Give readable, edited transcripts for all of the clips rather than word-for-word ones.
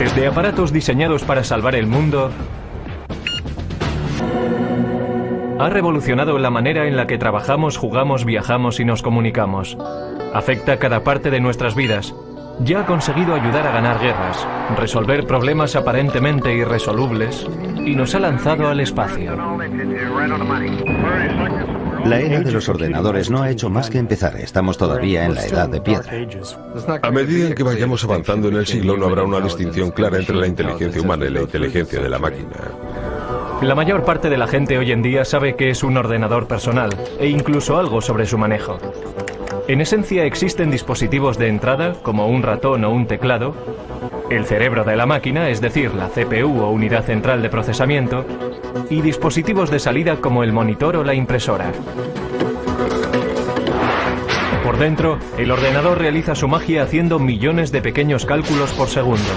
Desde aparatos diseñados para salvar el mundo, ha revolucionado la manera en la que trabajamos, jugamos, viajamos y nos comunicamos. Afecta cada parte de nuestras vidas. Ya ha conseguido ayudar a ganar guerras, resolver problemas aparentemente irresolubles y nos ha lanzado al espacio. La era de los ordenadores no ha hecho más que empezar. Estamos todavía en la edad de piedra. A medida en que vayamos avanzando en el siglo, no habrá una distinción clara entre la inteligencia humana y la inteligencia de la máquina. La mayor parte de la gente hoy en día sabe qué es un ordenador personal e incluso algo sobre su manejo. En esencia existen dispositivos de entrada, como un ratón o un teclado, el cerebro de la máquina, es decir, la CPU o unidad central de procesamiento, y dispositivos de salida como el monitor o la impresora. Por dentro, el ordenador realiza su magia haciendo millones de pequeños cálculos por segundo.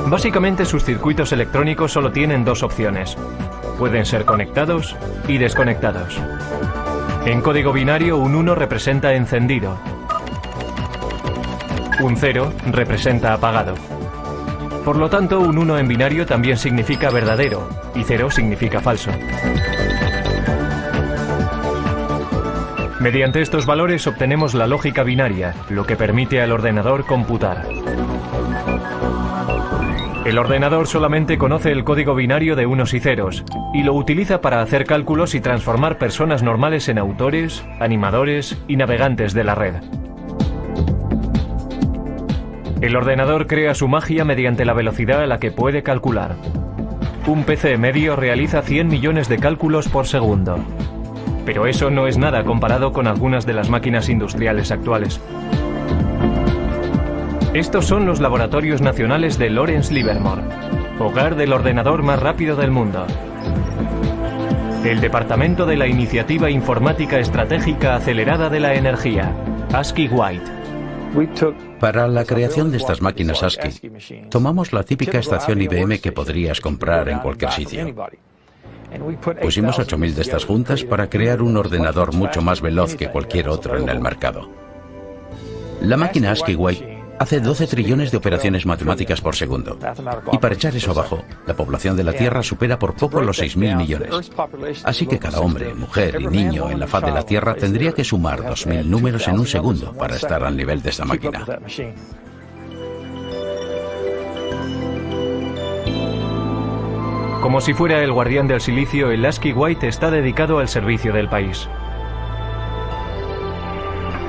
Básicamente sus circuitos electrónicos solo tienen dos opciones. Pueden ser conectados y desconectados. En código binario, un 1 representa encendido. Un 0 representa apagado. Por lo tanto, un 1 en binario también significa verdadero y 0 significa falso. Mediante estos valores obtenemos la lógica binaria, lo que permite al ordenador computar. El ordenador solamente conoce el código binario de unos y ceros y lo utiliza para hacer cálculos y transformar personas normales en autores, animadores y navegantes de la red. El ordenador crea su magia mediante la velocidad a la que puede calcular. Un PC medio realiza 100 millones de cálculos por segundo. Pero eso no es nada comparado con algunas de las máquinas industriales actuales. Estos son los laboratorios nacionales de Lawrence Livermore, hogar del ordenador más rápido del mundo. El Departamento de la Iniciativa Informática Estratégica Acelerada de la Energía, ASCII White. Para la creación de estas máquinas ASCII, tomamos la típica estación IBM que podrías comprar en cualquier sitio. Pusimos 8000 de estas juntas para crear un ordenador mucho más veloz que cualquier otro en el mercado. La máquina ASCII White hace 12 trillones de operaciones matemáticas por segundo. Y para echar eso abajo, la población de la Tierra supera por poco los 6.000 millones. Así que cada hombre, mujer y niño en la faz de la Tierra tendría que sumar 2.000 números en un segundo para estar al nivel de esta máquina. Como si fuera el guardián del silicio, el ASCII White está dedicado al servicio del país.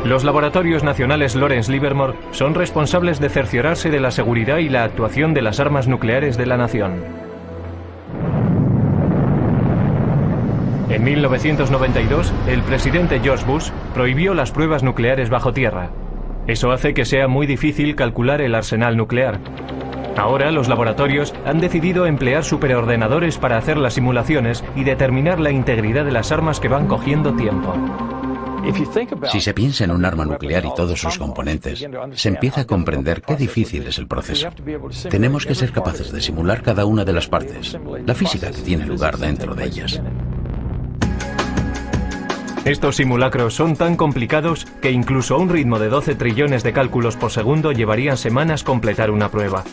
Los laboratorios nacionales Lawrence Livermore son responsables de cerciorarse de la seguridad y la actuación de las armas nucleares de la nación. En 1992, el presidente George Bush prohibió las pruebas nucleares bajo tierra. Eso hace que sea muy difícil calcular el arsenal nuclear. Ahora los laboratorios han decidido emplear superordenadores para hacer las simulaciones y determinar la integridad de las armas que van cogiendo tiempo. Si se piensa en un arma nuclear y todos sus componentes, se empieza a comprender qué difícil es el proceso. Tenemos que ser capaces de simular cada una de las partes, la física que tiene lugar dentro de ellas. Estos simulacros son tan complicados que incluso a un ritmo de 12 trillones de cálculos por segundo llevarían semanas completar una prueba.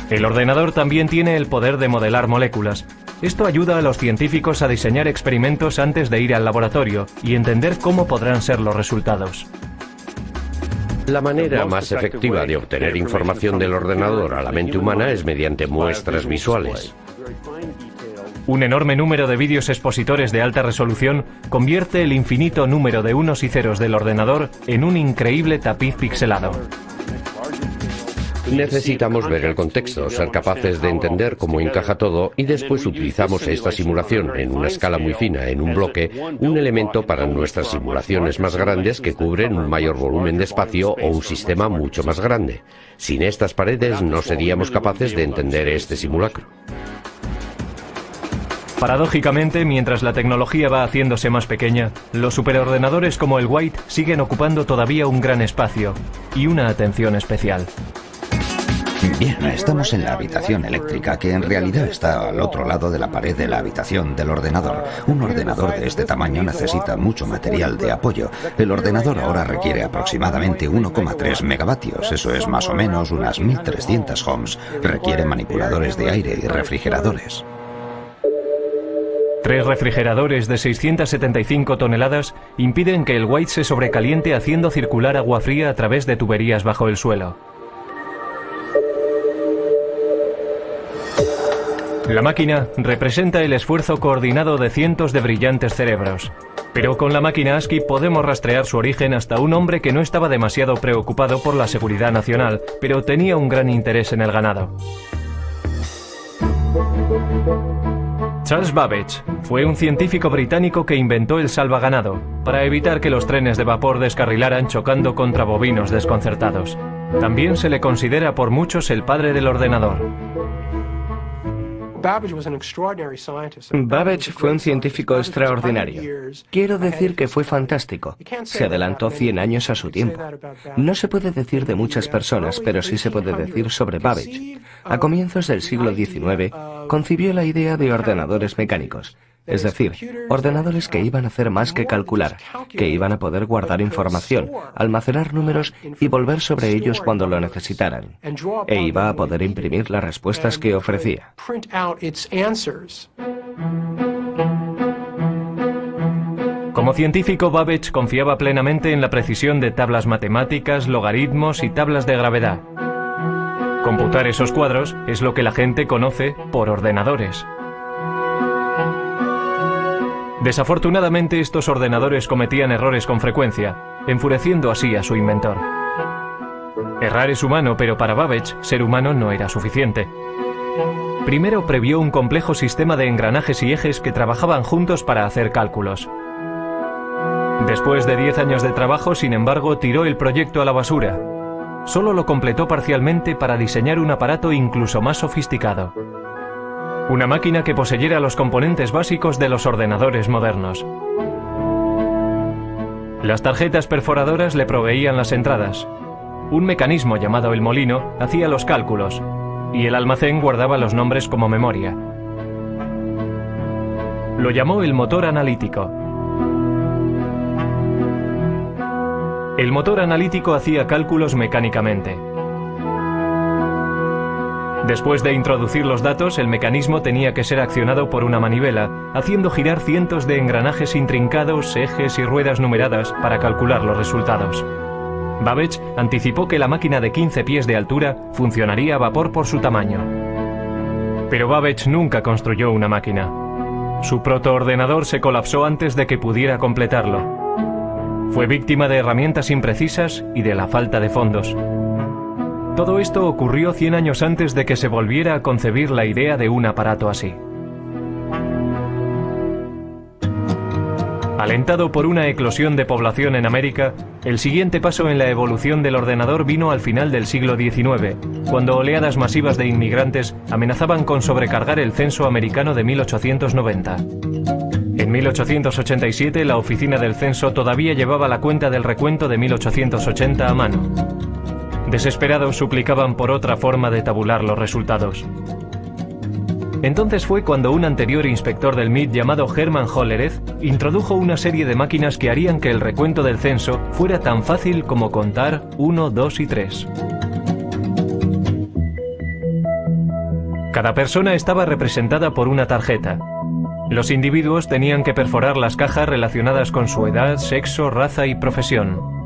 El ordenador también tiene el poder de modelar moléculas. Esto ayuda a los científicos a diseñar experimentos antes de ir al laboratorio y entender cómo podrán ser los resultados. La manera más efectiva de obtener información del ordenador a la mente humana es mediante muestras visuales. Un enorme número de vídeos expositores de alta resolución convierte el infinito número de unos y ceros del ordenador en un increíble tapiz pixelado. Necesitamos ver el contexto, ser capaces de entender cómo encaja todo y después utilizamos esta simulación en una escala muy fina, en un bloque, un elemento para nuestras simulaciones más grandes que cubren un mayor volumen de espacio o un sistema mucho más grande. Sin estas paredes no seríamos capaces de entender este simulacro. Paradójicamente, mientras la tecnología va haciéndose más pequeña, los superordenadores como el White siguen ocupando todavía un gran espacio y una atención especial. Bien, estamos en la habitación eléctrica, que en realidad está al otro lado de la pared de la habitación del ordenador. Un ordenador de este tamaño necesita mucho material de apoyo. El ordenador ahora requiere aproximadamente 1,3 megavatios, eso es más o menos unas 1300 ohms. Requiere manipuladores de aire y refrigeradores. 3 refrigeradores de 675 toneladas impiden que el White se sobrecaliente haciendo circular agua fría a través de tuberías bajo el suelo. La máquina representa el esfuerzo coordinado de cientos de brillantes cerebros. Pero con la máquina ASCII podemos rastrear su origen hasta un hombre que no estaba demasiado preocupado por la seguridad nacional, pero tenía un gran interés en el ganado. Charles Babbage fue un científico británico que inventó el salvaganado para evitar que los trenes de vapor descarrilaran chocando contra bovinos desconcertados. También se le considera por muchos el padre del ordenador. Babbage fue un científico extraordinario. Quiero decir que fue fantástico. Se adelantó 100 años a su tiempo. No se puede decir de muchas personas, pero sí se puede decir sobre Babbage. A comienzos del siglo XIX, concibió la idea de ordenadores mecánicos. Es decir, ordenadores que iban a hacer más que calcular, que iban a poder guardar información, almacenar números y volver sobre ellos cuando lo necesitaran. E iba a poder imprimir las respuestas que ofrecía. Como científico, Babbage confiaba plenamente en la precisión de tablas matemáticas, logaritmos y tablas de gravedad. Computar esos cuadros es lo que la gente conoce por ordenadores. Desafortunadamente, estos ordenadores cometían errores con frecuencia, enfureciendo así a su inventor. Errar es humano, pero para Babbage, ser humano no era suficiente. Primero previó un complejo sistema de engranajes y ejes que trabajaban juntos para hacer cálculos. Después de 10 años de trabajo, sin embargo, tiró el proyecto a la basura. Solo lo completó parcialmente para diseñar un aparato incluso más sofisticado. Una máquina que poseyera los componentes básicos de los ordenadores modernos. Las tarjetas perforadoras le proveían las entradas. Un mecanismo llamado el molino hacía los cálculos, y el almacén guardaba los nombres como memoria. Lo llamó el motor analítico. El motor analítico hacía cálculos mecánicamente. Después de introducir los datos, el mecanismo tenía que ser accionado por una manivela, haciendo girar cientos de engranajes intrincados, ejes y ruedas numeradas para calcular los resultados. Babbage anticipó que la máquina de 15 pies de altura funcionaría a vapor por su tamaño. Pero Babbage nunca construyó una máquina. Su protoordenador se colapsó antes de que pudiera completarlo. Fue víctima de herramientas imprecisas y de la falta de fondos. Todo esto ocurrió 100 años antes de que se volviera a concebir la idea de un aparato así. Alentado por una eclosión de población en América, el siguiente paso en la evolución del ordenador vino al final del siglo XIX, cuando oleadas masivas de inmigrantes amenazaban con sobrecargar el censo americano de 1890. En 1887, la oficina del censo todavía llevaba la cuenta del recuento de 1880 a mano. Desesperados suplicaban por otra forma de tabular los resultados. Entonces fue cuando un anterior inspector del MIT llamado Hermann Hollerith introdujo una serie de máquinas que harían que el recuento del censo fuera tan fácil como contar 1, 2 y 3. Cada persona estaba representada por una tarjeta. Los individuos tenían que perforar las cajas relacionadas con su edad, sexo, raza y profesión.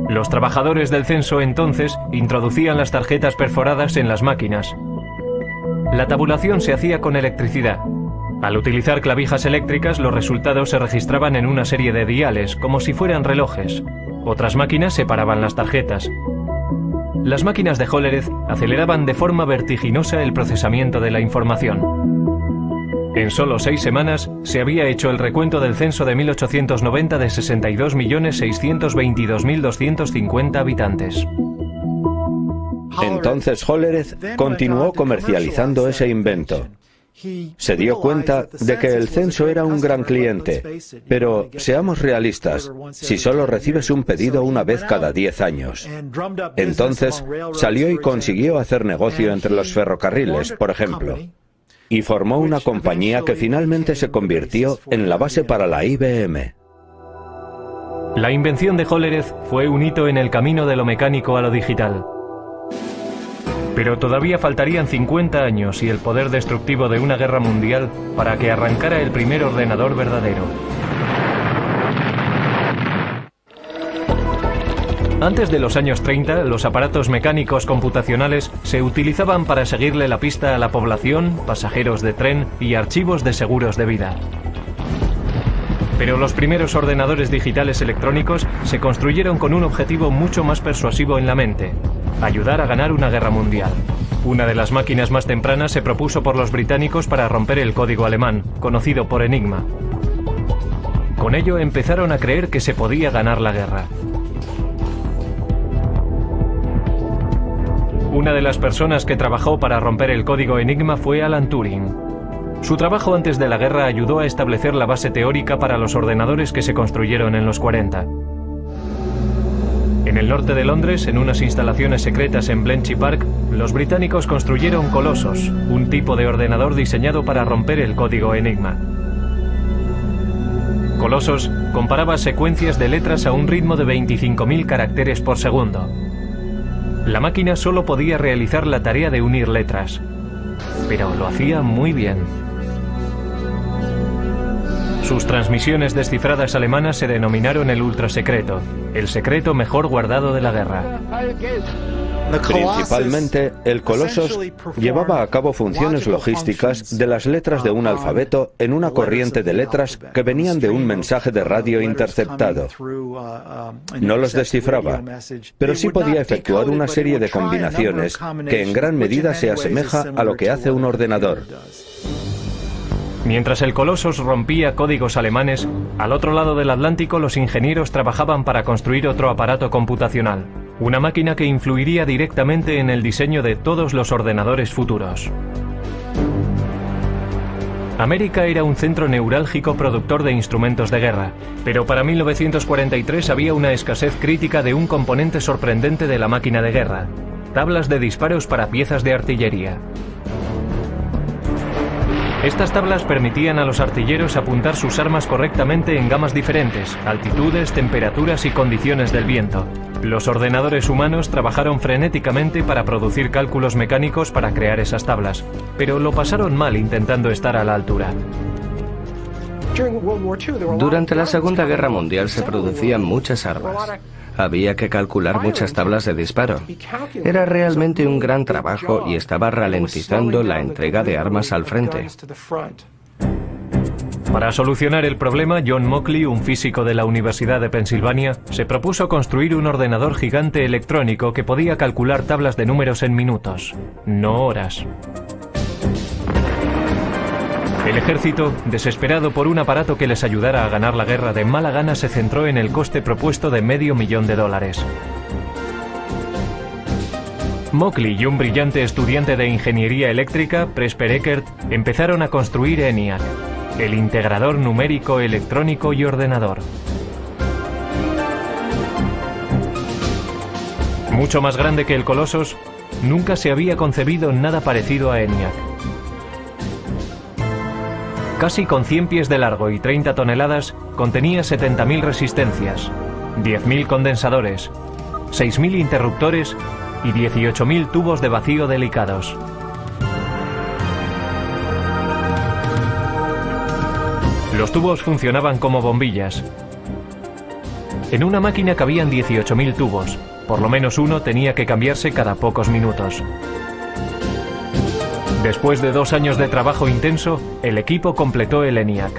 Los trabajadores del censo entonces introducían las tarjetas perforadas en las máquinas. La tabulación se hacía con electricidad. Al utilizar clavijas eléctricas, los resultados se registraban en una serie de diales, como si fueran relojes. Otras máquinas separaban las tarjetas. Las máquinas de Hollerith aceleraban de forma vertiginosa el procesamiento de la información. En solo 6 semanas se había hecho el recuento del censo de 1890 de 62.622.250 habitantes. Entonces Hollerith continuó comercializando ese invento. Se dio cuenta de que el censo era un gran cliente, pero seamos realistas, si solo recibes un pedido una vez cada 10 años. Entonces salió y consiguió hacer negocio entre los ferrocarriles, por ejemplo, y formó una compañía que finalmente se convirtió en la base para la IBM. La invención de Hollerith fue un hito en el camino de lo mecánico a lo digital. Pero todavía faltarían 50 años y el poder destructivo de una guerra mundial para que arrancara el primer ordenador verdadero. Antes de los años 30, los aparatos mecánicos computacionales se utilizaban para seguirle la pista a la población, pasajeros de tren y archivos de seguros de vida. Pero los primeros ordenadores digitales electrónicos se construyeron con un objetivo mucho más persuasivo en la mente: ayudar a ganar una guerra mundial. Una de las máquinas más tempranas se propuso por los británicos para romper el código alemán, conocido por Enigma. Con ello empezaron a creer que se podía ganar la guerra. Una de las personas que trabajó para romper el código Enigma fue Alan Turing. Su trabajo antes de la guerra ayudó a establecer la base teórica para los ordenadores que se construyeron en los 40. En el norte de Londres, en unas instalaciones secretas en Bletchley Park, los británicos construyeron Colossus, un tipo de ordenador diseñado para romper el código Enigma. Colossus comparaba secuencias de letras a un ritmo de 25.000 caracteres por segundo. La máquina solo podía realizar la tarea de unir letras, pero lo hacía muy bien. Sus transmisiones descifradas alemanas se denominaron el ultrasecreto, el secreto mejor guardado de la guerra. Principalmente, el Colossus llevaba a cabo funciones logísticas de las letras de un alfabeto en una corriente de letras que venían de un mensaje de radio interceptado. No los descifraba, pero sí podía efectuar una serie de combinaciones que en gran medida se asemeja a lo que hace un ordenador. Mientras el Colossus rompía códigos alemanes, al otro lado del Atlántico los ingenieros trabajaban para construir otro aparato computacional, una máquina que influiría directamente en el diseño de todos los ordenadores futuros. América era un centro neurálgico productor de instrumentos de guerra, pero para 1943 había una escasez crítica de un componente sorprendente de la máquina de guerra: tablas de disparos para piezas de artillería. Estas tablas permitían a los artilleros apuntar sus armas correctamente en gamas diferentes, altitudes, temperaturas y condiciones del viento. Los ordenadores humanos trabajaron frenéticamente para producir cálculos mecánicos para crear esas tablas, pero lo pasaron mal intentando estar a la altura. Durante la Segunda Guerra Mundial se producían muchas armas. Había que calcular muchas tablas de disparo. Era realmente un gran trabajo y estaba ralentizando la entrega de armas al frente. Para solucionar el problema, John Mockley, un físico de la Universidad de Pensilvania, se propuso construir un ordenador gigante electrónico que podía calcular tablas de números en minutos, no horas. El ejército, desesperado por un aparato que les ayudara a ganar la guerra, de mala gana se centró en el coste propuesto de $500,000. Mockley y un brillante estudiante de ingeniería eléctrica, Presper Eckert, empezaron a construir ENIAC, el integrador numérico, electrónico y ordenador. Mucho más grande que el Colossus, nunca se había concebido nada parecido a ENIAC. Casi con 100 pies de largo y 30 toneladas, contenía 70.000 resistencias, 10.000 condensadores, 6.000 interruptores y 18.000 tubos de vacío delicados. Los tubos funcionaban como bombillas. En una máquina cabían 18.000 tubos, por lo menos uno tenía que cambiarse cada pocos minutos. Después de 2 años de trabajo intenso, el equipo completó el ENIAC.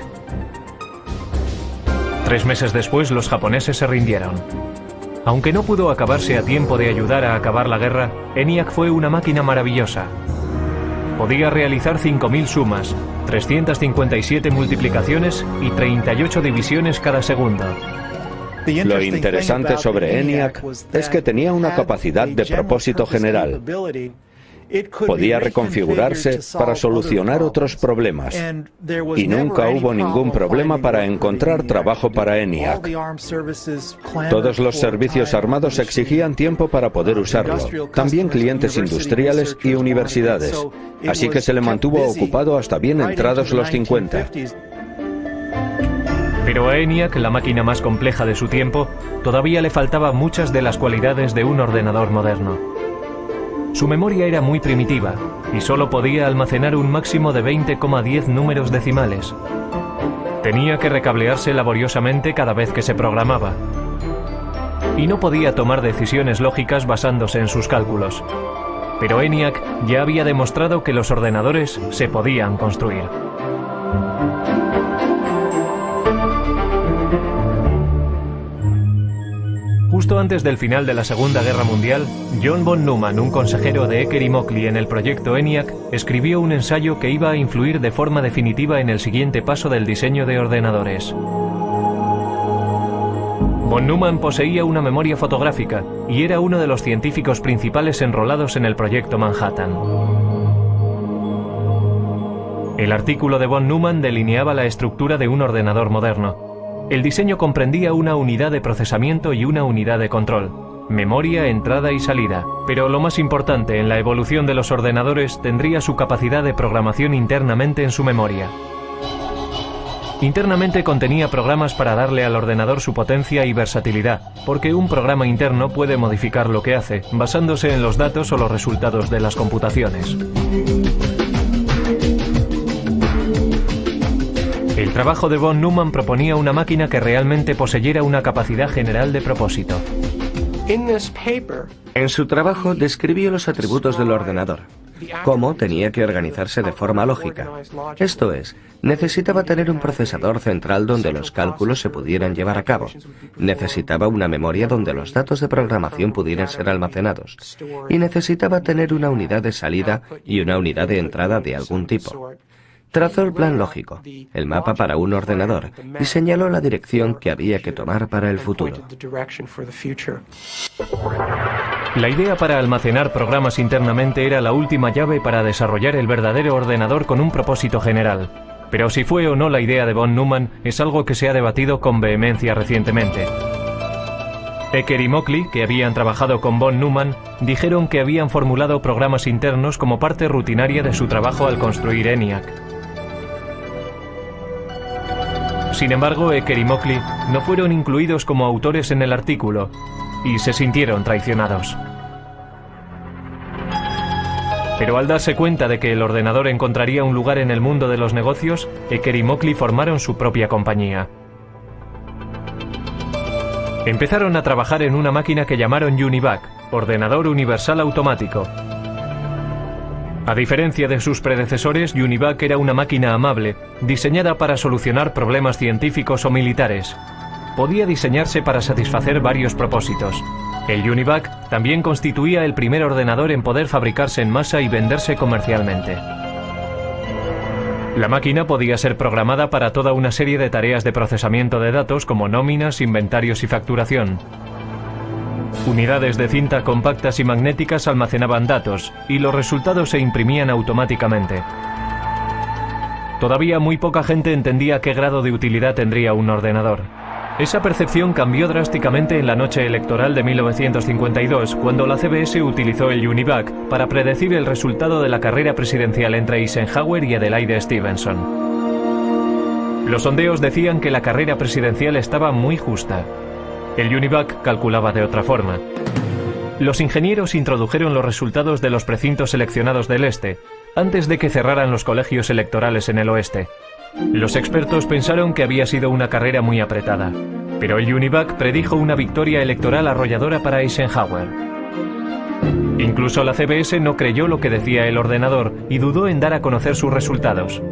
3 meses después, los japoneses se rindieron. Aunque no pudo acabarse a tiempo de ayudar a acabar la guerra, ENIAC fue una máquina maravillosa. Podía realizar 5.000 sumas, 357 multiplicaciones y 38 divisiones cada segundo. Lo interesante sobre ENIAC es que tenía una capacidad de propósito general. Podía reconfigurarse para solucionar otros problemas. Y nunca hubo ningún problema para encontrar trabajo para ENIAC. Todos los servicios armados exigían tiempo para poder usarlo, también clientes industriales y universidades, así que se le mantuvo ocupado hasta bien entrados los 50. Pero a ENIAC, la máquina más compleja de su tiempo, todavía le faltaban muchas de las cualidades de un ordenador moderno. Su memoria era muy primitiva y solo podía almacenar un máximo de 20,10 números decimales. Tenía que recablearse laboriosamente cada vez que se programaba. Y no podía tomar decisiones lógicas basándose en sus cálculos. Pero ENIAC ya había demostrado que los ordenadores se podían construir. Justo antes del final de la Segunda Guerra Mundial, John von Neumann, un consejero de Ecker y Mockley en el proyecto ENIAC, escribió un ensayo que iba a influir de forma definitiva en el siguiente paso del diseño de ordenadores. Von Neumann poseía una memoria fotográfica y era uno de los científicos principales enrolados en el proyecto Manhattan. El artículo de von Neumann delineaba la estructura de un ordenador moderno. El diseño comprendía una unidad de procesamiento y una unidad de control, memoria, entrada y salida, pero lo más importante en la evolución de los ordenadores tendría su capacidad de programación internamente en su memoria. Internamente contenía programas para darle al ordenador su potencia y versatilidad, porque un programa interno puede modificar lo que hace, basándose en los datos o los resultados de las computaciones. El trabajo de von Neumann proponía una máquina que realmente poseyera una capacidad general de propósito. En su trabajo describió los atributos del ordenador, cómo tenía que organizarse de forma lógica. Esto es, necesitaba tener un procesador central donde los cálculos se pudieran llevar a cabo. Necesitaba una memoria donde los datos de programación pudieran ser almacenados. Y necesitaba tener una unidad de salida y una unidad de entrada de algún tipo. Trazó el plan lógico, el mapa para un ordenador, y señaló la dirección que había que tomar para el futuro. La idea para almacenar programas internamente era la última llave para desarrollar el verdadero ordenador con un propósito general. Pero si fue o no la idea de von Neumann es algo que se ha debatido con vehemencia recientemente. Ecker y Mockley, que habían trabajado con von Neumann, dijeron que habían formulado programas internos como parte rutinaria de su trabajo al construir ENIAC. Sin embargo, Ecker y Mockley no fueron incluidos como autores en el artículo y se sintieron traicionados. Pero al darse cuenta de que el ordenador encontraría un lugar en el mundo de los negocios, Ecker y Mockley formaron su propia compañía. Empezaron a trabajar en una máquina que llamaron UNIVAC, Ordenador Universal Automático. A diferencia de sus predecesores, UNIVAC era una máquina amable, diseñada para solucionar problemas científicos o militares. Podía diseñarse para satisfacer varios propósitos. El UNIVAC también constituía el primer ordenador en poder fabricarse en masa y venderse comercialmente. La máquina podía ser programada para toda una serie de tareas de procesamiento de datos como nóminas, inventarios y facturación. Unidades de cinta compactas y magnéticas almacenaban datos y los resultados se imprimían automáticamente. Todavía muy poca gente entendía qué grado de utilidad tendría un ordenador. Esa percepción cambió drásticamente en la noche electoral de 1952, cuando la CBS utilizó el UNIVAC para predecir el resultado de la carrera presidencial entre Eisenhower y Adelaide Stevenson. Los sondeos decían que la carrera presidencial estaba muy justa. El UNIVAC calculaba de otra forma. Los ingenieros introdujeron los resultados de los precintos seleccionados del este, antes de que cerraran los colegios electorales en el oeste. Los expertos pensaron que había sido una carrera muy apretada, pero el UNIVAC predijo una victoria electoral arrolladora para Eisenhower. Incluso la CBS no creyó lo que decía el ordenador y dudó en dar a conocer sus resultados.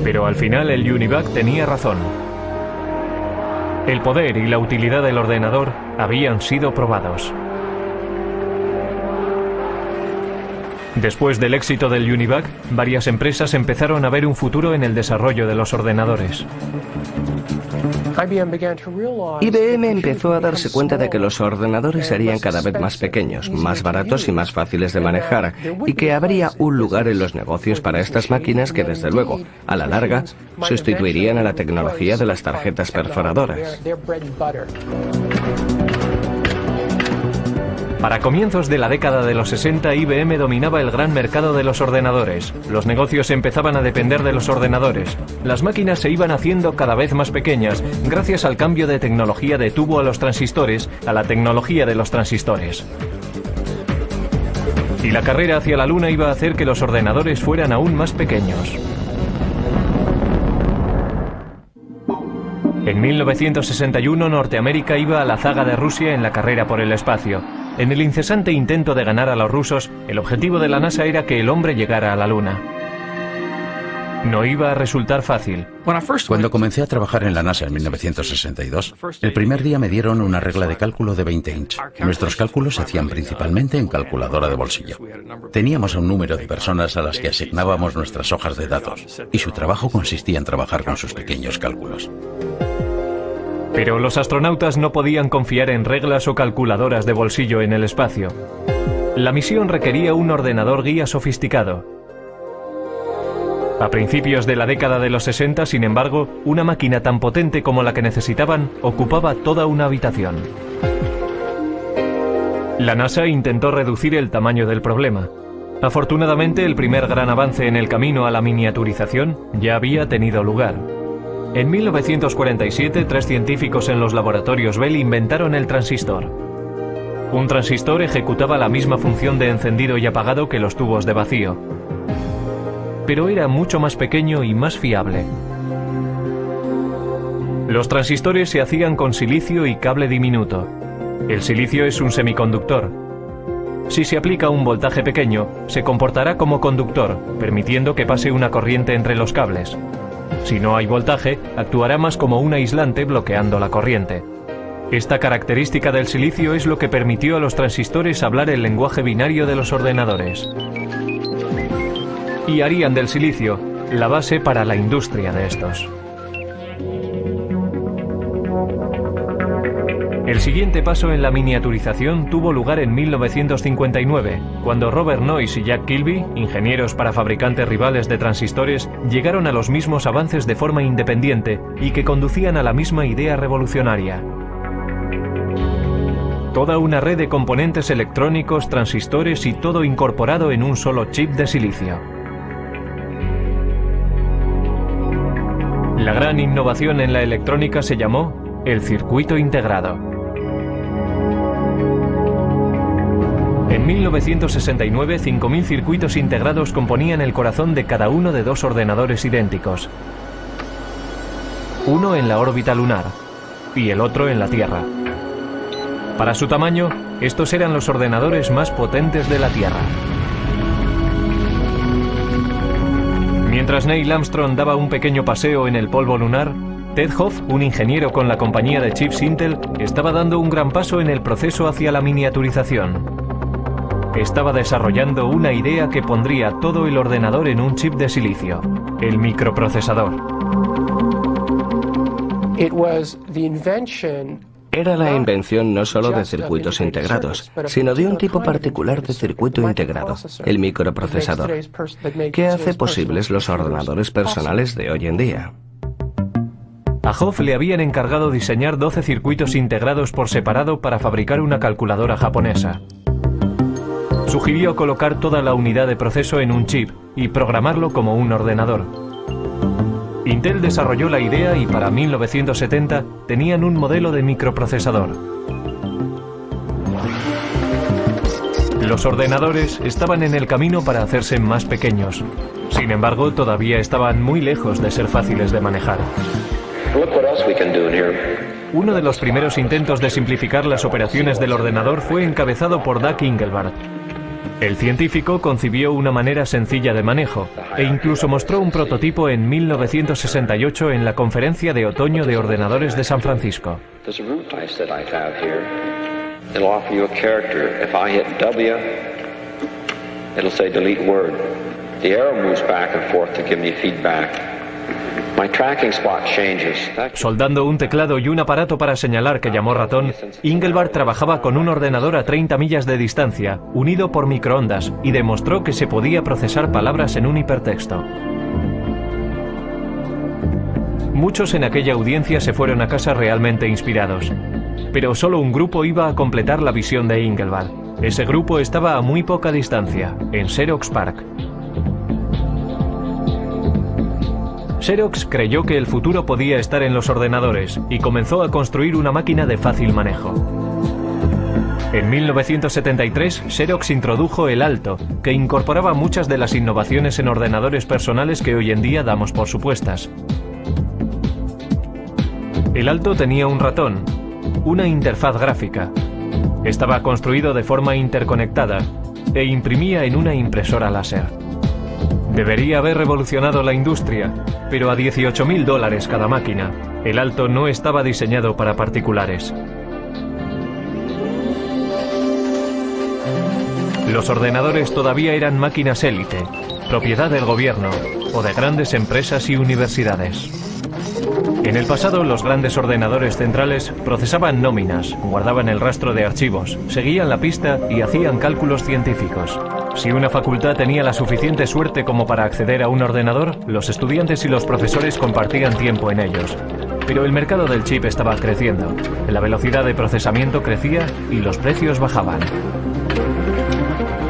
Pero al final el UNIVAC tenía razón. El poder y la utilidad del ordenador habían sido probados. Después del éxito del Univac, varias empresas empezaron a ver un futuro en el desarrollo de los ordenadores. IBM empezó a darse cuenta de que los ordenadores serían cada vez más pequeños, más baratos y más fáciles de manejar, y que habría un lugar en los negocios para estas máquinas que, desde luego, a la larga, sustituirían a la tecnología de las tarjetas perforadoras. Para comienzos de la década de los 60, IBM dominaba el gran mercado de los ordenadores. Los negocios empezaban a depender de los ordenadores. Las máquinas se iban haciendo cada vez más pequeñas, gracias al cambio de tecnología de tubo a los transistores, a la tecnología de los transistores. Y la carrera hacia la Luna iba a hacer que los ordenadores fueran aún más pequeños. En 1961, Norteamérica iba a la zaga de Rusia en la carrera por el espacio. En el incesante intento de ganar a los rusos, el objetivo de la NASA era que el hombre llegara a la Luna. No iba a resultar fácil. Cuando comencé a trabajar en la NASA en 1962, el primer día me dieron una regla de cálculo de 20 inch. Nuestros cálculos se hacían principalmente en calculadora de bolsillo. Teníamos un número de personas a las que asignábamos nuestras hojas de datos, y su trabajo consistía en trabajar con sus pequeños cálculos. Pero los astronautas no podían confiar en reglas o calculadoras de bolsillo en el espacio. La misión requería un ordenador guía sofisticado. A principios de la década de los 60, sin embargo, una máquina tan potente como la que necesitaban ocupaba toda una habitación. La NASA intentó reducir el tamaño del problema. Afortunadamente, el primer gran avance en el camino a la miniaturización ya había tenido lugar. En 1947, 3 científicos en los laboratorios Bell inventaron el transistor. Un transistor ejecutaba la misma función de encendido y apagado que los tubos de vacío, pero era mucho más pequeño y más fiable. Los transistores se hacían con silicio y cable diminuto. El silicio es un semiconductor. Si se aplica un voltaje pequeño, se comportará como conductor, permitiendo que pase una corriente entre los cables. Si no hay voltaje, actuará más como un aislante bloqueando la corriente. Esta característica del silicio es lo que permitió a los transistores hablar el lenguaje binario de los ordenadores. Y harían del silicio la base para la industria de estos. El siguiente paso en la miniaturización tuvo lugar en 1959, cuando Robert Noyce y Jack Kilby, ingenieros para fabricantes rivales de transistores, llegaron a los mismos avances de forma independiente y que conducían a la misma idea revolucionaria. Toda una red de componentes electrónicos, transistores y todo incorporado en un solo chip de silicio. La gran innovación en la electrónica se llamó el circuito integrado. En 1969, 5.000 circuitos integrados componían el corazón de cada uno de 2 ordenadores idénticos. Uno en la órbita lunar y el otro en la Tierra. Para su tamaño, estos eran los ordenadores más potentes de la Tierra. Mientras Neil Armstrong daba un pequeño paseo en el polvo lunar, Ted Hoff, un ingeniero con la compañía de chips Intel, estaba dando un gran paso en el proceso hacia la miniaturización. Estaba desarrollando una idea que pondría todo el ordenador en un chip de silicio, el microprocesador. Era la invención no solo de circuitos integrados, sino de un tipo particular de circuito integrado, el microprocesador, que hace posibles los ordenadores personales de hoy en día. A Hoff le habían encargado diseñar 12 circuitos integrados por separado para fabricar una calculadora japonesa. Sugirió colocar toda la unidad de proceso en un chip y programarlo como un ordenador. Intel desarrolló la idea y para 1970 tenían un modelo de microprocesador. Los ordenadores estaban en el camino para hacerse más pequeños. Sin embargo, todavía estaban muy lejos de ser fáciles de manejar. Uno de los primeros intentos de simplificar las operaciones del ordenador fue encabezado por Doug Engelbart. El científico concibió una manera sencilla de manejo e incluso mostró un prototipo en 1968 en la Conferencia de Otoño de Ordenadores de San Francisco. it'll say delete word. The arrow moves back and forth to give me feedback. My tracking spot changes. Soldando un teclado y un aparato para señalar que llamó ratón, Engelbart trabajaba con un ordenador a 30 millas de distancia, unido por microondas, y demostró que se podía procesar palabras en un hipertexto. Muchos en aquella audiencia se fueron a casa realmente inspirados, pero solo un grupo iba a completar la visión de Engelbart. Ese grupo estaba a muy poca distancia, en Xerox PARC. Xerox creyó que el futuro podía estar en los ordenadores y comenzó a construir una máquina de fácil manejo. En 1973, Xerox introdujo el Alto, que incorporaba muchas de las innovaciones en ordenadores personales que hoy en día damos por supuestas. El Alto tenía un ratón, una interfaz gráfica, estaba construido de forma interconectada e imprimía en una impresora láser. Debería haber revolucionado la industria, pero a $18.000 cada máquina. El Alto no estaba diseñado para particulares. Los ordenadores todavía eran máquinas élite, propiedad del gobierno o de grandes empresas y universidades. En el pasado, los grandes ordenadores centrales procesaban nóminas, guardaban el rastro de archivos, seguían la pista y hacían cálculos científicos. Si una facultad tenía la suficiente suerte como para acceder a un ordenador, los estudiantes y los profesores compartían tiempo en ellos. Pero el mercado del chip estaba creciendo, la velocidad de procesamiento crecía y los precios bajaban.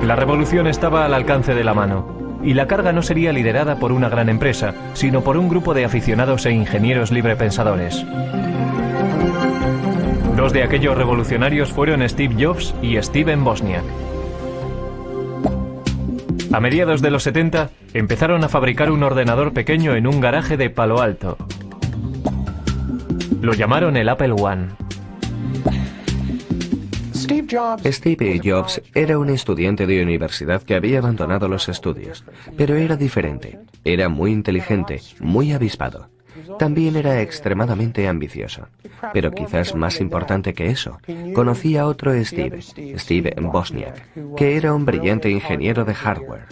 La revolución estaba al alcance de la mano. Y la carga no sería liderada por una gran empresa, sino por un grupo de aficionados e ingenieros librepensadores. Dos de aquellos revolucionarios fueron Steve Jobs y Steven Wozniak. A mediados de los 70, empezaron a fabricar un ordenador pequeño en un garaje de Palo Alto. Lo llamaron el Apple I. Steve Jobs era un estudiante de universidad que había abandonado los estudios, pero era diferente. Era muy inteligente, muy avispado. También era extremadamente ambicioso. Pero quizás más importante que eso, conocía a otro Steve Wozniak, que era un brillante ingeniero de hardware.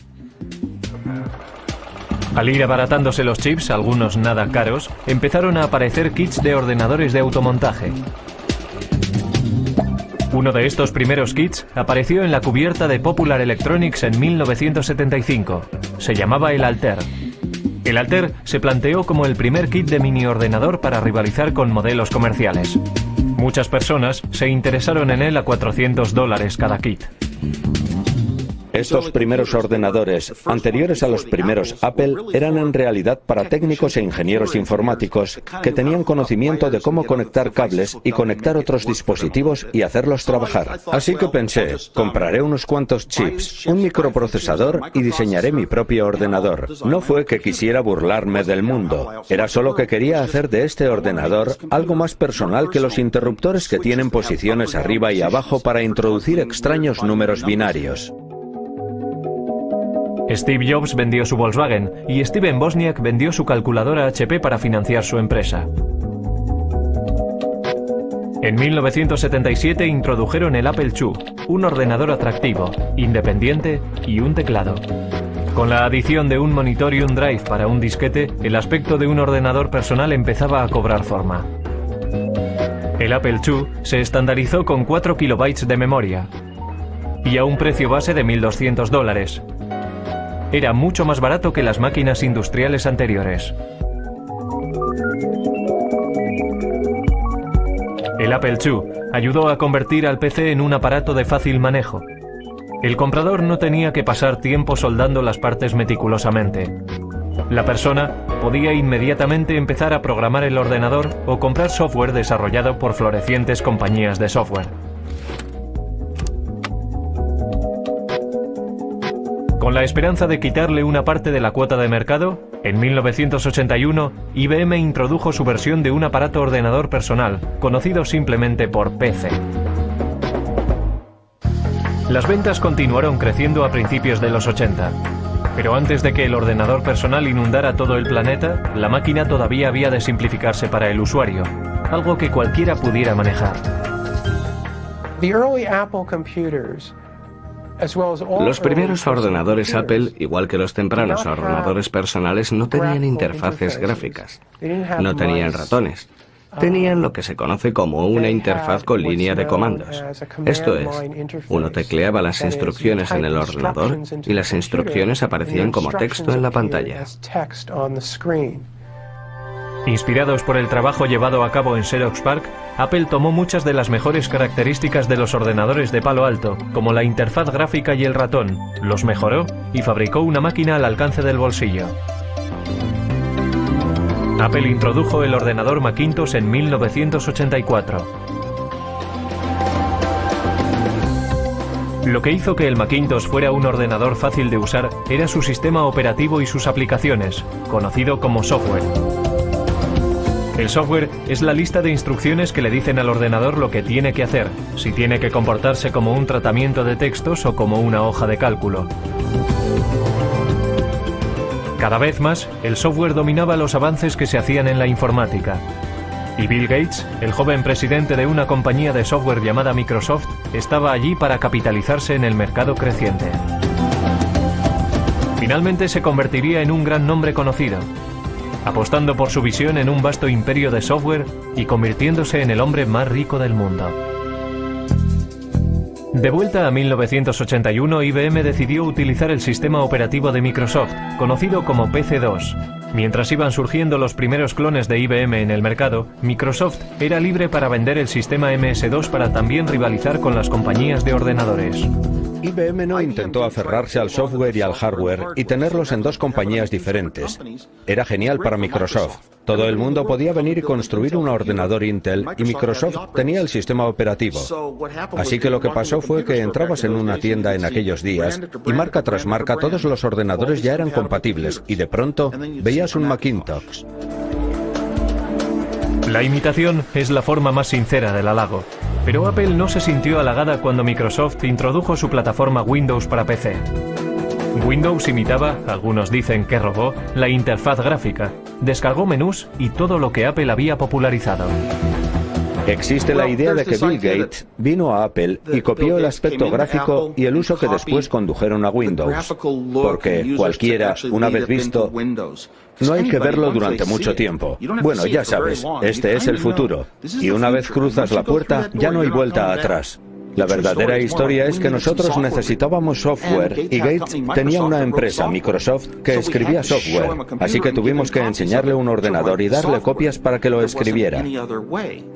Al ir abaratándose los chips, algunos nada caros, empezaron a aparecer kits de ordenadores de automontaje. Uno de estos primeros kits apareció en la cubierta de Popular Electronics en 1975. Se llamaba el Altair. El Altair se planteó como el primer kit de mini ordenador para rivalizar con modelos comerciales. Muchas personas se interesaron en él a $400 cada kit. Estos primeros ordenadores, anteriores a los primeros Apple, eran en realidad para técnicos e ingenieros informáticos que tenían conocimiento de cómo conectar cables y conectar otros dispositivos y hacerlos trabajar. Así que pensé, compraré unos cuantos chips, un microprocesador y diseñaré mi propio ordenador. No fue que quisiera burlarme del mundo, era solo que quería hacer de este ordenador algo más personal que los interruptores que tienen posiciones arriba y abajo para introducir extraños números binarios. Steve Jobs vendió su Volkswagen y Steven Wozniak vendió su calculadora HP para financiar su empresa. En 1977 introdujeron el Apple II, un ordenador atractivo, independiente y un teclado. Con la adición de un monitor y un drive para un disquete, el aspecto de un ordenador personal empezaba a cobrar forma. El Apple II se estandarizó con 4 kilobytes de memoria y a un precio base de $1.200. Era mucho más barato que las máquinas industriales anteriores. El Apple II ayudó a convertir al PC en un aparato de fácil manejo. El comprador no tenía que pasar tiempo soldando las partes meticulosamente. La persona podía inmediatamente empezar a programar el ordenador o comprar software desarrollado por florecientes compañías de software. Con la esperanza de quitarle una parte de la cuota de mercado, en 1981 IBM introdujo su versión de un aparato ordenador personal, conocido simplemente por PC. Las ventas continuaron creciendo a principios de los 80, pero antes de que el ordenador personal inundara todo el planeta, la máquina todavía había de simplificarse para el usuario, algo que cualquiera pudiera manejar. Los primeros ordenadores Apple, igual que los tempranos ordenadores personales, no tenían interfaces gráficas, no tenían ratones. Tenían lo que se conoce como una interfaz con línea de comandos. Esto es, uno tecleaba las instrucciones en el ordenador y las instrucciones aparecían como texto en la pantalla. Inspirados por el trabajo llevado a cabo en Xerox PARC, Apple tomó muchas de las mejores características de los ordenadores de Palo Alto, como la interfaz gráfica y el ratón, los mejoró y fabricó una máquina al alcance del bolsillo. Apple introdujo el ordenador Macintosh en 1984. Lo que hizo que el Macintosh fuera un ordenador fácil de usar era su sistema operativo y sus aplicaciones, conocido como software. El software es la lista de instrucciones que le dicen al ordenador lo que tiene que hacer, si tiene que comportarse como un tratamiento de textos o como una hoja de cálculo. Cada vez más, el software dominaba los avances que se hacían en la informática. Y Bill Gates, el joven presidente de una compañía de software llamada Microsoft, estaba allí para capitalizarse en el mercado creciente. Finalmente se convertiría en un gran nombre conocido, apostando por su visión en un vasto imperio de software y convirtiéndose en el hombre más rico del mundo. De vuelta a 1981, IBM decidió utilizar el sistema operativo de Microsoft, conocido como PC-2. Mientras iban surgiendo los primeros clones de IBM en el mercado, Microsoft era libre para vender el sistema MS-2 para también rivalizar con las compañías de ordenadores. IBM no intentó aferrarse al software y al hardware y tenerlos en dos compañías diferentes. Era genial para Microsoft. Todo el mundo podía venir y construir un ordenador Intel y Microsoft tenía el sistema operativo. Así que lo que pasó fue que entrabas en una tienda en aquellos días y marca tras marca todos los ordenadores ya eran compatibles y de pronto veías un Macintosh. La imitación es la forma más sincera del halago, pero Apple no se sintió halagada cuando Microsoft introdujo su plataforma Windows para PC. Windows imitaba, algunos dicen que robó, la interfaz gráfica, descargó menús y todo lo que Apple había popularizado. Existe la idea de que Bill Gates vino a Apple y copió el aspecto gráfico y el uso que después condujeron a Windows, porque cualquiera, una vez visto, no hay que verlo durante mucho tiempo. Bueno, ya sabes, este es el futuro, y una vez cruzas la puerta, ya no hay vuelta atrás. La verdadera historia es que nosotros necesitábamos software y Gates tenía una empresa, Microsoft, que escribía software, así que tuvimos que enseñarle un ordenador y darle copias para que lo escribiera.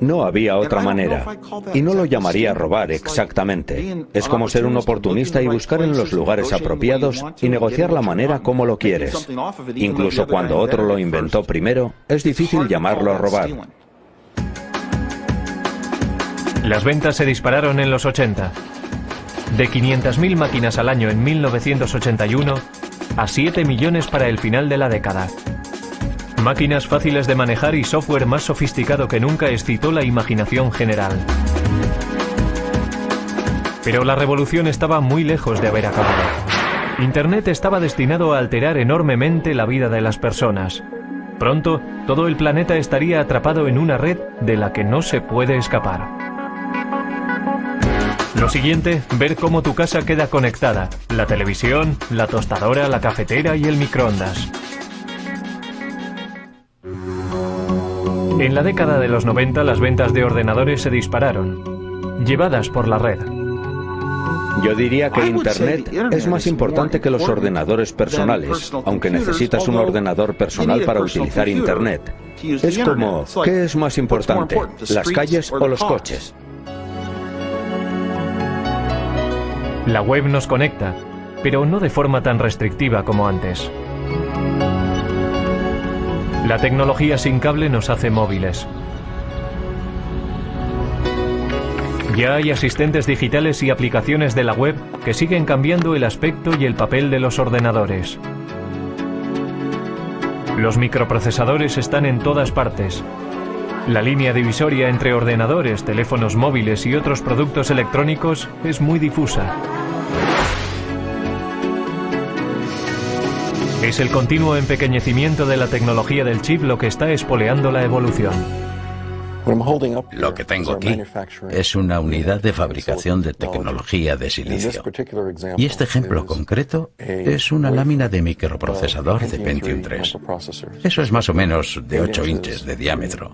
No había otra manera, y no lo llamaría robar exactamente. Es como ser un oportunista y buscar en los lugares apropiados y negociar la manera como lo quieres. Incluso cuando otro lo inventó primero, es difícil llamarlo robar. Las ventas se dispararon en los 80. De 500.000 máquinas al año en 1981 a 7 millones para el final de la década. Máquinas fáciles de manejar y software más sofisticado que nunca excitó la imaginación general. Pero la revolución estaba muy lejos de haber acabado. Internet estaba destinado a alterar enormemente la vida de las personas. Pronto, todo el planeta estaría atrapado en una red de la que no se puede escapar. Lo siguiente, ver cómo tu casa queda conectada, la televisión, la tostadora, la cafetera y el microondas. En la década de los 90 las ventas de ordenadores se dispararon, llevadas por la red. Yo diría que Internet es más importante que los ordenadores personales, aunque necesitas un ordenador personal para utilizar Internet. Es como, ¿qué es más importante, las calles o los coches? La web nos conecta, pero no de forma tan restrictiva como antes. La tecnología sin cable nos hace móviles. Ya hay asistentes digitales y aplicaciones de la web que siguen cambiando el aspecto y el papel de los ordenadores. Los microprocesadores están en todas partes. La línea divisoria entre ordenadores, teléfonos móviles y otros productos electrónicos es muy difusa. Es el continuo empequeñecimiento de la tecnología del chip lo que está espoleando la evolución. Lo que tengo aquí es una unidad de fabricación de tecnología de silicio. Y este ejemplo concreto es una lámina de microprocesador de Pentium 3. Eso es más o menos de 8 inches de diámetro.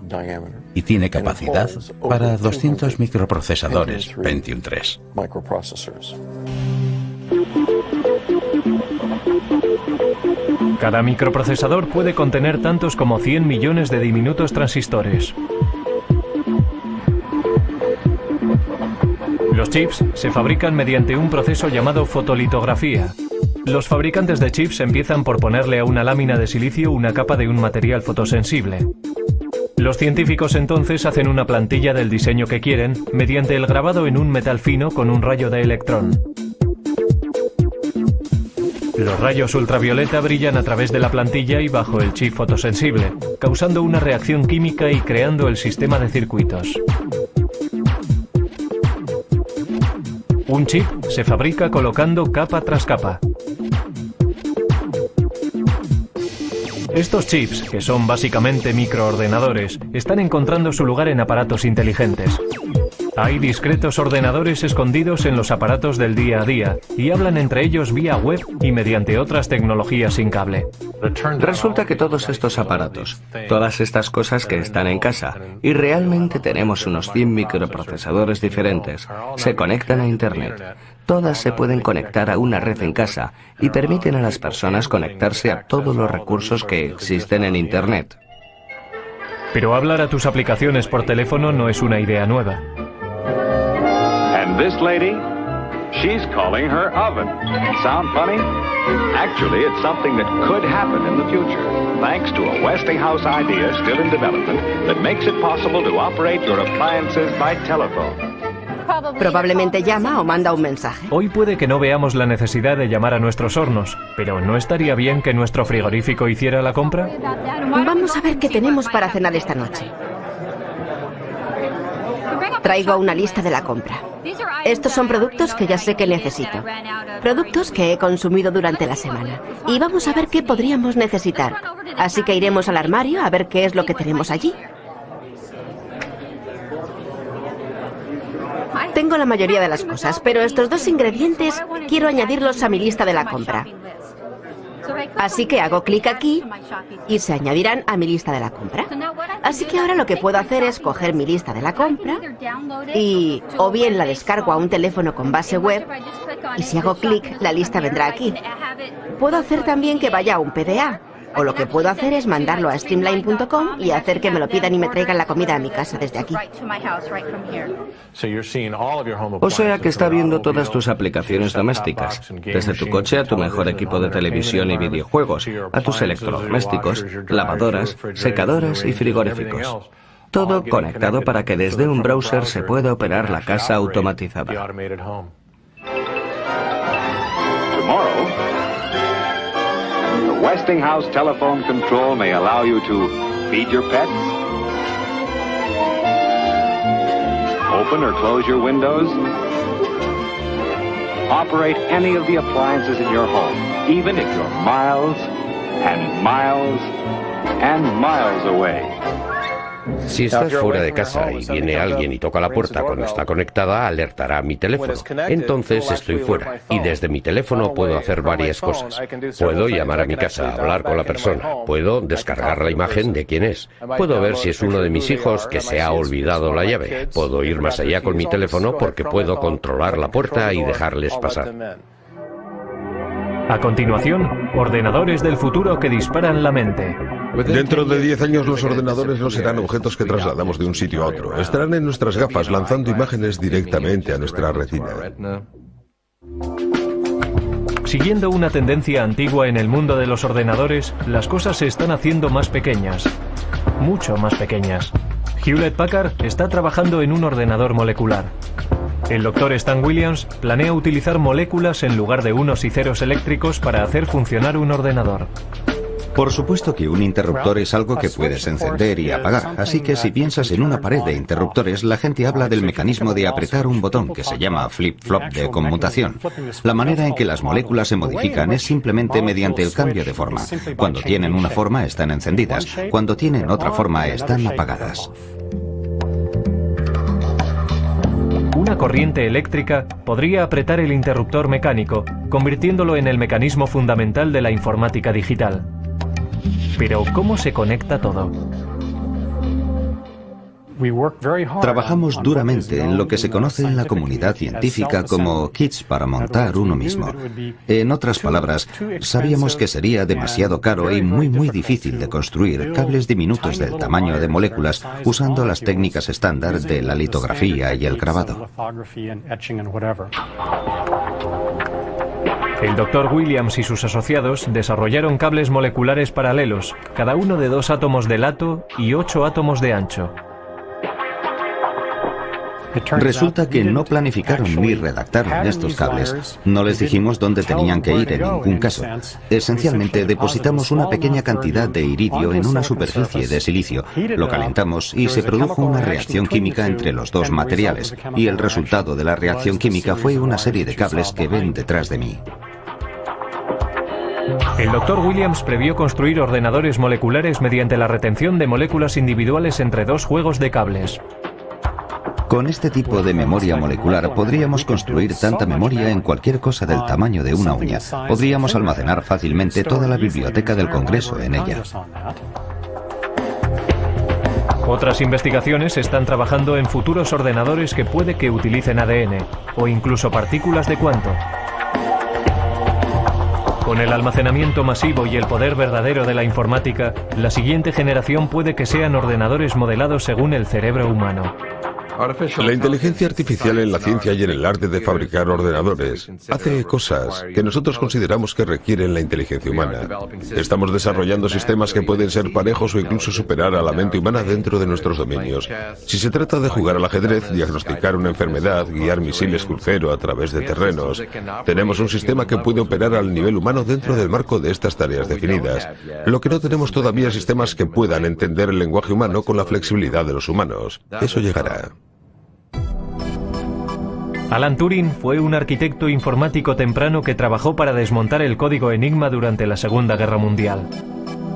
Y tiene capacidad para 200 microprocesadores Pentium 3. Cada microprocesador puede contener tantos como 100 millones de diminutos transistores. Los chips se fabrican mediante un proceso llamado fotolitografía. Los fabricantes de chips empiezan por ponerle a una lámina de silicio una capa de un material fotosensible. Los científicos entonces hacen una plantilla del diseño que quieren mediante el grabado en un metal fino con un rayo de electrón. Los rayos ultravioleta brillan a través de la plantilla y bajo el chip fotosensible, causando una reacción química y creando el sistema de circuitos. Un chip se fabrica colocando capa tras capa. Estos chips, que son básicamente microordenadores, están encontrando su lugar en aparatos inteligentes. Hay discretos ordenadores escondidos en los aparatos del día a día y hablan entre ellos vía web y mediante otras tecnologías sin cable. Resulta que todos estos aparatos, todas estas cosas que están en casa, y realmente tenemos unos 100 microprocesadores diferentes, se conectan a Internet. Todas se pueden conectar a una red en casa y permiten a las personas conectarse a todos los recursos que existen en Internet. Pero hablar a tus aplicaciones por teléfono no es una idea nueva. And this lady, she's calling her oven. Sound funny? Actually, it's something that could happen in the future, thanks to a Westinghouse idea still in development that makes it possible to operate your appliances by telephone. Probablemente llama o manda un mensaje. Hoy puede que no veamos la necesidad de llamar a nuestros hornos, pero ¿no estaría bien que nuestro frigorífico hiciera la compra? Vamos a ver qué tenemos para cenar esta noche. Traigo una lista de la compra. Estos son productos que ya sé que necesito. Productos que he consumido durante la semana. Y vamos a ver qué podríamos necesitar. Así que iremos al armario a ver qué es lo que tenemos allí. Tengo la mayoría de las cosas, pero estos dos ingredientes quiero añadirlos a mi lista de la compra. Así que hago clic aquí y se añadirán a mi lista de la compra. Así que ahora lo que puedo hacer es coger mi lista de la compra y o bien la descargo a un teléfono con base web y si hago clic la lista vendrá aquí. Puedo hacer también que vaya a un PDA. O lo que puedo hacer es mandarlo a streamline.com y hacer que me lo pidan y me traigan la comida a mi casa desde aquí. O sea que está viendo todas tus aplicaciones domésticas, desde tu coche a tu mejor equipo de televisión y videojuegos, a tus electrodomésticos, lavadoras, secadoras y frigoríficos. Todo conectado para que desde un browser se pueda operar la casa automatizada. Westinghouse telephone control may allow you to feed your pets, open or close your windows, operate any of the appliances in your home, even if you're miles and miles and miles away. Si estás fuera de casa y viene alguien y toca la puerta cuando está conectada, alertará a mi teléfono. Entonces estoy fuera y desde mi teléfono puedo hacer varias cosas. Puedo llamar a mi casa, hablar con la persona, puedo descargar la imagen de quién es, puedo ver si es uno de mis hijos que se ha olvidado la llave, puedo ir más allá con mi teléfono porque puedo controlar la puerta y dejarles pasar. A continuación, ordenadores del futuro que disparan la mente. Dentro de 10 años los ordenadores no serán objetos que trasladamos de un sitio a otro. Estarán en nuestras gafas lanzando imágenes directamente a nuestra retina. Siguiendo una tendencia antigua en el mundo de los ordenadores, las cosas se están haciendo más pequeñas. Mucho más pequeñas. Hewlett Packard está trabajando en un ordenador molecular. El Dr. Stan Williams planea utilizar moléculas en lugar de unos y ceros eléctricos para hacer funcionar un ordenador. Por supuesto que un interruptor es algo que puedes encender y apagar, así que si piensas en una pared de interruptores, la gente habla del mecanismo de apretar un botón que se llama flip-flop de conmutación. La manera en que las moléculas se modifican es simplemente mediante el cambio de forma. Cuando tienen una forma están encendidas, cuando tienen otra forma están apagadas. una corriente eléctrica podría apretar el interruptor mecánico, convirtiéndolo en el mecanismo fundamental de la informática digital. Pero, ¿cómo se conecta todo? Trabajamos duramente en lo que se conoce en la comunidad científica como kits para montar uno mismo. En otras palabras, sabíamos que sería demasiado caro y muy difícil de construir cables diminutos del tamaño de moléculas usando las técnicas estándar de la litografía y el grabado. El Dr. Williams y sus asociados desarrollaron cables moleculares paralelos, cada uno de 2 átomos de lato y 8 átomos de ancho. Resulta que no planificaron ni redactaron estos cables. No les dijimos dónde tenían que ir en ningún caso. Esencialmente depositamos una pequeña cantidad de iridio en una superficie de silicio, lo calentamos y se produjo una reacción química entre los dos materiales, y el resultado de la reacción química fue una serie de cables que ven detrás de mí. El Dr. Williams previó construir ordenadores moleculares mediante la retención de moléculas individuales entre 2 juegos de cables. Con este tipo de memoria molecular podríamos construir tanta memoria en cualquier cosa del tamaño de una uña. Podríamos almacenar fácilmente toda la biblioteca del Congreso en ella. Otras investigaciones están trabajando en futuros ordenadores que puede que utilicen ADN o incluso partículas de cuanto. Con el almacenamiento masivo y el poder verdadero de la informática, la siguiente generación puede que sean ordenadores modelados según el cerebro humano. La inteligencia artificial en la ciencia y en el arte de fabricar ordenadores hace cosas que nosotros consideramos que requieren la inteligencia humana. Estamos desarrollando sistemas que pueden ser parejos o incluso superar a la mente humana dentro de nuestros dominios. Si se trata de jugar al ajedrez, diagnosticar una enfermedad, guiar misiles crucero a través de terrenos, tenemos un sistema que puede operar al nivel humano dentro del marco de estas tareas definidas. Lo que no tenemos todavía es sistemas que puedan entender el lenguaje humano con la flexibilidad de los humanos. Eso llegará. Alan Turing fue un arquitecto informático temprano que trabajó para desmontar el código Enigma durante la Segunda Guerra Mundial.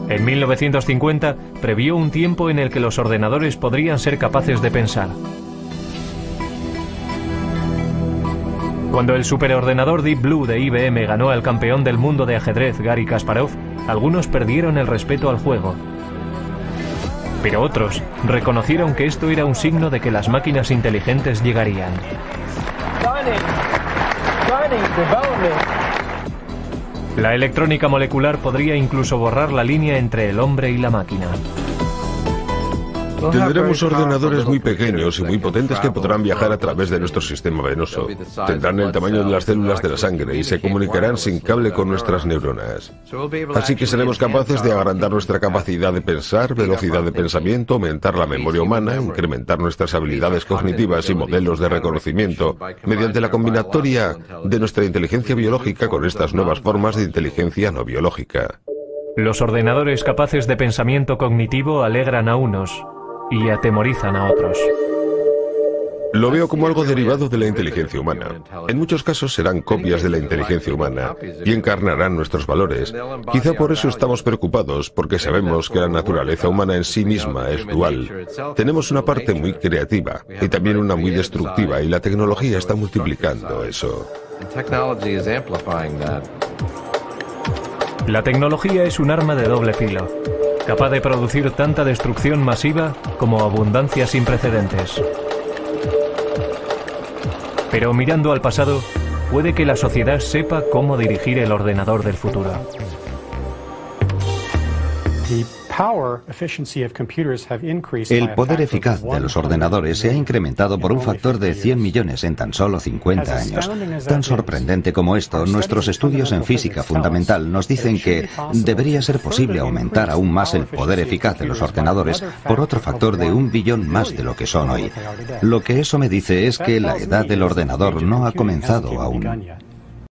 En 1950 previó un tiempo en el que los ordenadores podrían ser capaces de pensar. Cuando el superordenador Deep Blue de IBM ganó al campeón del mundo de ajedrez Garry Kasparov, algunos perdieron el respeto al juego. Pero otros reconocieron que esto era un signo de que las máquinas inteligentes llegarían. La electrónica molecular podría incluso borrar la línea entre el hombre y la máquina. Tendremos ordenadores muy pequeños y muy potentes que podrán viajar a través de nuestro sistema venoso. Tendrán el tamaño de las células de la sangre y se comunicarán sin cable con nuestras neuronas. Así que seremos capaces de agrandar nuestra capacidad de pensar, velocidad de pensamiento, aumentar la memoria humana, incrementar nuestras habilidades cognitivas y modelos de reconocimiento mediante la combinatoria de nuestra inteligencia biológica con estas nuevas formas de inteligencia no biológica. Los ordenadores capaces de pensamiento cognitivo alegran a unos y atemorizan a otros. Lo veo como algo derivado de la inteligencia humana. En muchos casos serán copias de la inteligencia humana y encarnarán nuestros valores. Quizá por eso estamos preocupados, porque sabemos que la naturaleza humana en sí misma es dual. Tenemos una parte muy creativa y también una muy destructiva, y la tecnología está multiplicando eso. La tecnología es un arma de doble filo, capaz de producir tanta destrucción masiva como abundancia sin precedentes. Pero mirando al pasado, puede que la sociedad sepa cómo dirigir el ordenador del futuro. El poder eficaz de los ordenadores se ha incrementado por un factor de 100 millones en tan solo 50 años. Tan sorprendente como esto, nuestros estudios en física fundamental nos dicen que debería ser posible aumentar aún más el poder eficaz de los ordenadores por otro factor de 1 billón más de lo que son hoy. Lo que eso me dice es que la edad del ordenador no ha comenzado aún.